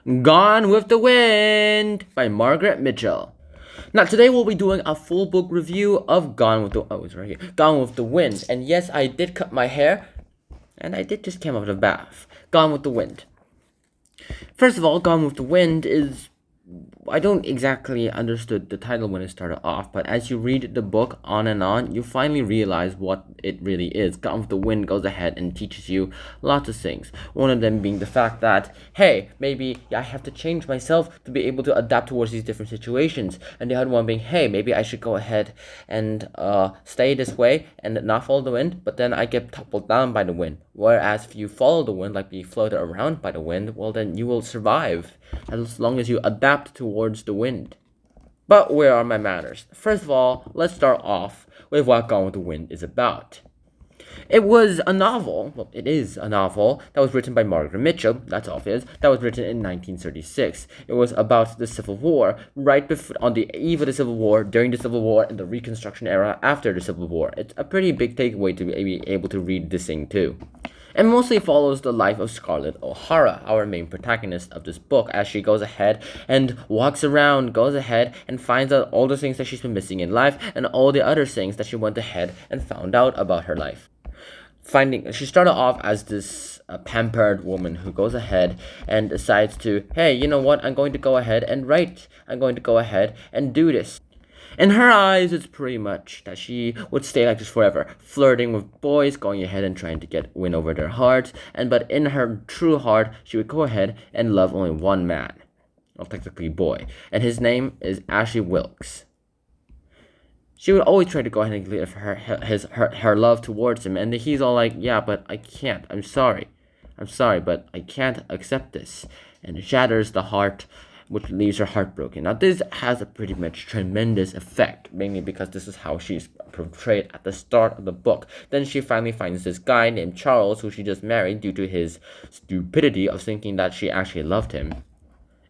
Gone with the Wind by Margaret Mitchell. Now today we'll be doing a full book review of it's right here. Gone with the Wind. And yes, I did cut my hair, and I did just come out of the bath. Gone with the Wind. First of all, Gone with the Wind is, I don't exactly understood the title when it started off, but as you read the book on and on, you finally realize what it really is. Gone with the Wind goes ahead and teaches you lots of things. One of them being the fact that, hey, maybe I have to change myself to be able to adapt towards these different situations. And the other one being, hey, maybe I should go ahead and stay this way and not follow the wind, but then I get toppled down by the wind. Whereas if you follow the wind, like be floated around by the wind, well then you will survive as long as you adapt towards the wind. But where are my manners? First of all, let's start off with what Gone with the Wind is about. It was a novel, well, it is a novel that was written by Margaret Mitchell, that's obvious, that was written in 1936. It was about the Civil War, right before, on the eve of the Civil War, during the Civil War, and the Reconstruction era after the Civil War. It's a pretty big takeaway to be able to read this thing too. It mostly follows the life of Scarlett O'Hara, our main protagonist of this book, as she goes ahead and walks around, goes ahead and finds out all the things that she's been missing in life and all the other things that she went ahead and found out about her life. She started off as this pampered woman who goes ahead and decides to, hey, you know what, I'm going to go ahead and write. I'm going to go ahead and do this. In her eyes, it's pretty much that she would stay like this forever, flirting with boys, going ahead and trying to win over their hearts, but in her true heart, she would go ahead and love only one man, well, technically boy, and his name is Ashley Wilkes. She would always try to go ahead and give her love towards him, and he's all like, yeah, but I can't, I'm sorry, but I can't accept this, and it shatters the heart, which leaves her heartbroken. Now, this has a pretty much tremendous effect, mainly because this is how she's portrayed at the start of the book. Then she finally finds this guy named Charles, who she just married due to his stupidity of thinking that she actually loved him,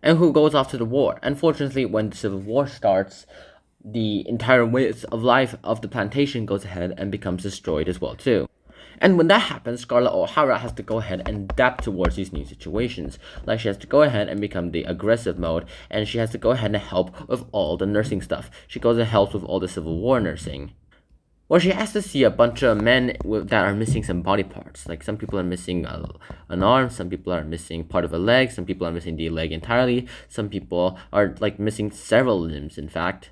and who goes off to the war. Unfortunately, when the Civil War starts, the entire width of life of the plantation goes ahead and becomes destroyed as well too. And when that happens, Scarlett O'Hara has to go ahead and adapt towards these new situations. Like, she has to go ahead and become the aggressive mode, and she has to go ahead and help with all the nursing stuff. She goes and helps with all the Civil War nursing. Well, she has to see a bunch of men that are missing some body parts. Like, some people are missing an arm, some people are missing part of a leg, some people are missing the leg entirely, some people are, like, missing several limbs, in fact.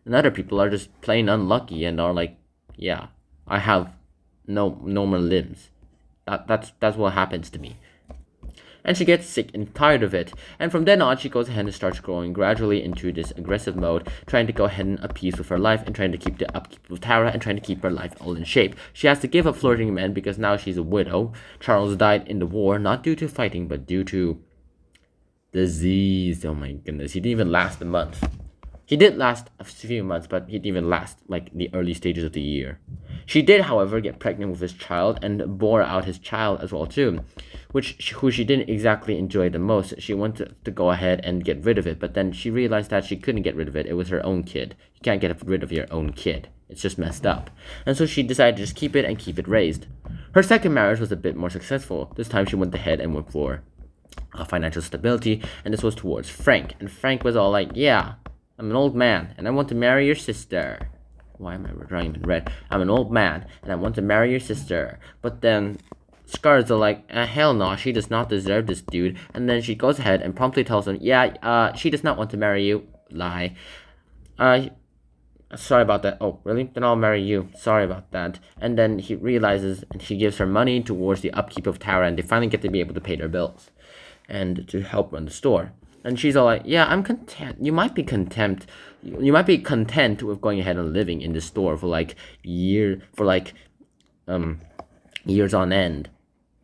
And other people are just plain unlucky and are like, yeah, I have no normal limbs. That's what happens to me. And she gets sick and tired of it. And from then on, she goes ahead and starts growing gradually into this aggressive mode, trying to go ahead and appease with her life and trying to keep the upkeep of Tara and trying to keep her life all in shape. She has to give up flirting men because now she's a widow. Charles died in the war, not due to fighting, but due to disease. Oh my goodness, he didn't even last a month. He did last a few months, but he didn't even last like the early stages of the year. She did, however, get pregnant with his child and bore out his child as well too, who she didn't exactly enjoy the most. She wanted to go ahead and get rid of it, but then she realized that she couldn't get rid of it. It was her own kid. You can't get rid of your own kid. It's just messed up. And so she decided to just keep it and keep it raised. Her second marriage was a bit more successful. This time she went ahead and went for financial stability, and this was towards Frank. And Frank was all like, yeah, I'm an old man, and I want to marry your sister. Why am I drawing in red? I'm an old man, and I want to marry your sister. But then Scarlett's are like, hell no, she does not deserve this dude. And then she goes ahead and promptly tells him, yeah, she does not want to marry you. Lie. Sorry about that. Oh, really? Then I'll marry you. Sorry about that. And then he realizes, and she gives her money towards the upkeep of Tara, and they finally get to be able to pay their bills and to help run the store. And she's all like, yeah, I'm content. You might be content with going ahead and living in the store for years on end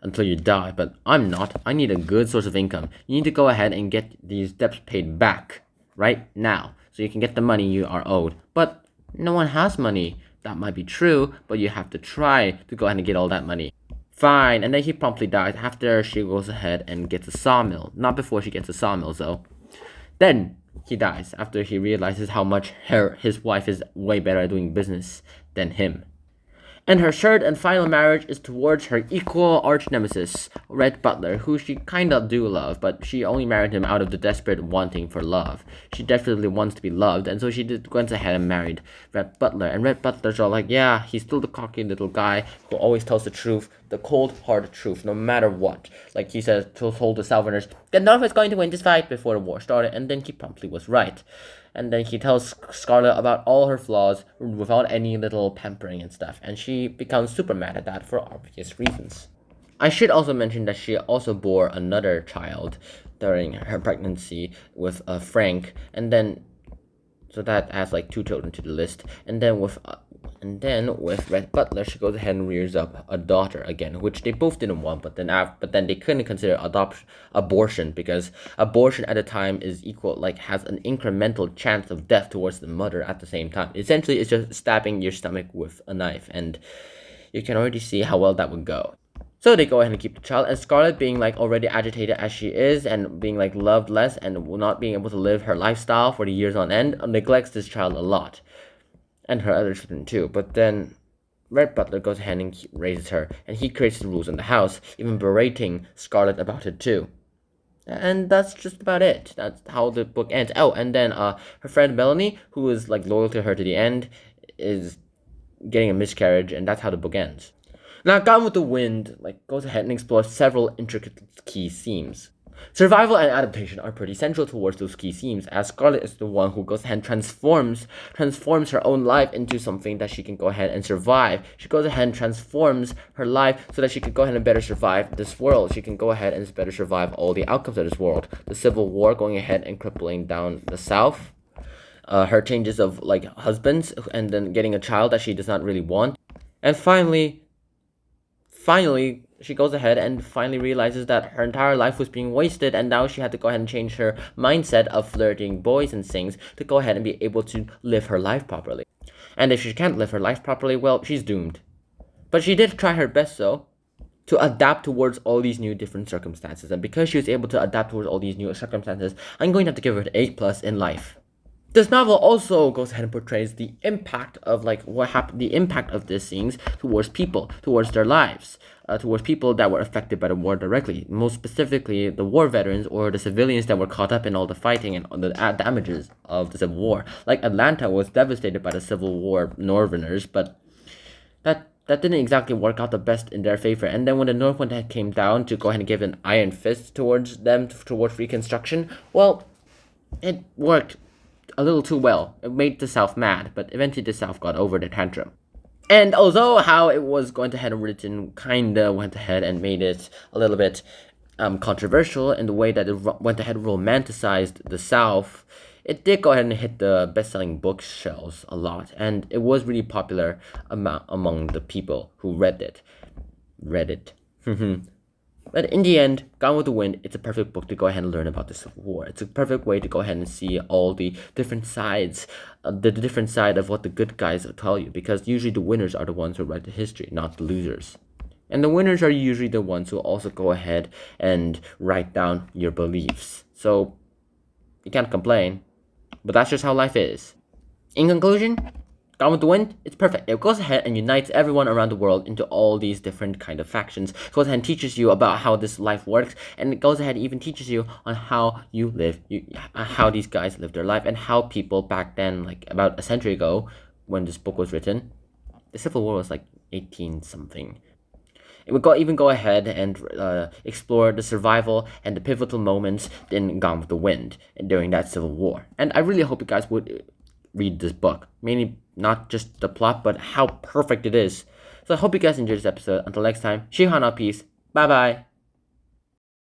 until you die. But I'm not. I need a good source of income. You need to go ahead and get these debts paid back right now so you can get the money you are owed. But no one has money. That might be true, but you have to try to go ahead and get all that money. Fine, and then he promptly dies after she goes ahead and gets a sawmill. Not before she gets a sawmill, though. Then he dies after he realizes how much his wife is way better at doing business than him. And her third and final marriage is towards her equal arch nemesis, Red Butler, who she kind of do love, but she only married him out of the desperate wanting for love. She definitely wants to be loved, and so she went ahead and married Red Butler. And Red Butler's all like, yeah, he's still the cocky little guy who always tells the truth, the cold hard truth, no matter what. Like he said, told the Southerners, the North is going to win this fight before the war started, and then he promptly was right. And then he tells Scarlet about all her flaws without any little pampering and stuff, and she becomes super mad at that for obvious reasons. I should also mention that she also bore another child during her pregnancy with Frank, and then so that adds like 2 children to the list. And then with Red Butler, she goes ahead and rears up a daughter again, which they both didn't want, but then they couldn't consider abortion, because abortion at the time is equal, like has an incremental chance of death towards the mother at the same time. Essentially, it's just stabbing your stomach with a knife, and you can already see how well that would go. So they go ahead and keep the child, and Scarlet, being like already agitated as she is and being like loved less and not being able to live her lifestyle for the years on end, neglects this child a lot, and her other children too. But then Red Butler goes ahead and raises her, and he creates the rules in the house, even berating Scarlet about it too. And that's just about it. That's how the book ends. Oh, and then her friend Melanie, who is like loyal to her to the end, is getting a miscarriage, and that's how the book ends. Now, Gone with the Wind goes ahead and explores several intricate key themes. Survival and adaptation are pretty central towards those key themes, as Scarlet is the one who goes ahead and transforms her own life into something that she can go ahead and survive. She goes ahead and transforms her life so that she can go ahead and better survive this world. She can go ahead and better survive all the outcomes of this world. The Civil War going ahead and crippling down the South. Her changes of husbands, and then getting a child that she does not really want. And finally, she goes ahead and finally realizes that her entire life was being wasted, and now she had to go ahead and change her mindset of flirting boys and things to go ahead and be able to live her life properly. And if she can't live her life properly, well, she's doomed. But she did try her best, though, to adapt towards all these new different circumstances. And because she was able to adapt towards all these new circumstances, I'm going to have to give her an A+ in life. This novel also goes ahead and portrays the impact of what happened, the impact of these things towards people, towards their lives, towards people that were affected by the war directly. Most specifically, the war veterans or the civilians that were caught up in all the fighting and the damages of the Civil War. Like Atlanta was devastated by the Civil War Northerners, but that didn't exactly work out the best in their favor. And then when the North came down to go ahead and give an iron fist towards them, towards Reconstruction, well, it worked a little too well. It made the South mad, but eventually the South got over the tantrum. And although how it was going to head written kinda went ahead and made it a little bit controversial in the way that it went ahead and romanticized the South, it did go ahead and hit the best-selling bookshelves a lot, and it was really popular among the people who read it. But in the end, Gone with the Wind, it's a perfect book to go ahead and learn about the Civil War. It's a perfect way to go ahead and see all the different sides, the different side of what the good guys tell you, because usually the winners are the ones who write the history, not the losers. And the winners are usually the ones who also go ahead and write down your beliefs. So, you can't complain, but that's just how life is. In conclusion, Gone with the Wind, it's perfect. It goes ahead and unites everyone around the world into all these different kind of factions. It goes ahead and teaches you about how this life works, and it goes ahead and even teaches you on how you live, how these guys live their life, and how people back then, about a century ago, when this book was written, the Civil War was 18-something. It would even go ahead and explore the survival and the pivotal moments in Gone with the Wind during that Civil War. And I really hope you guys would read this book, mainly not just the plot, but how perfect it is. So I hope you guys enjoyed this episode. Until next time, Shihan out, peace. Bye bye.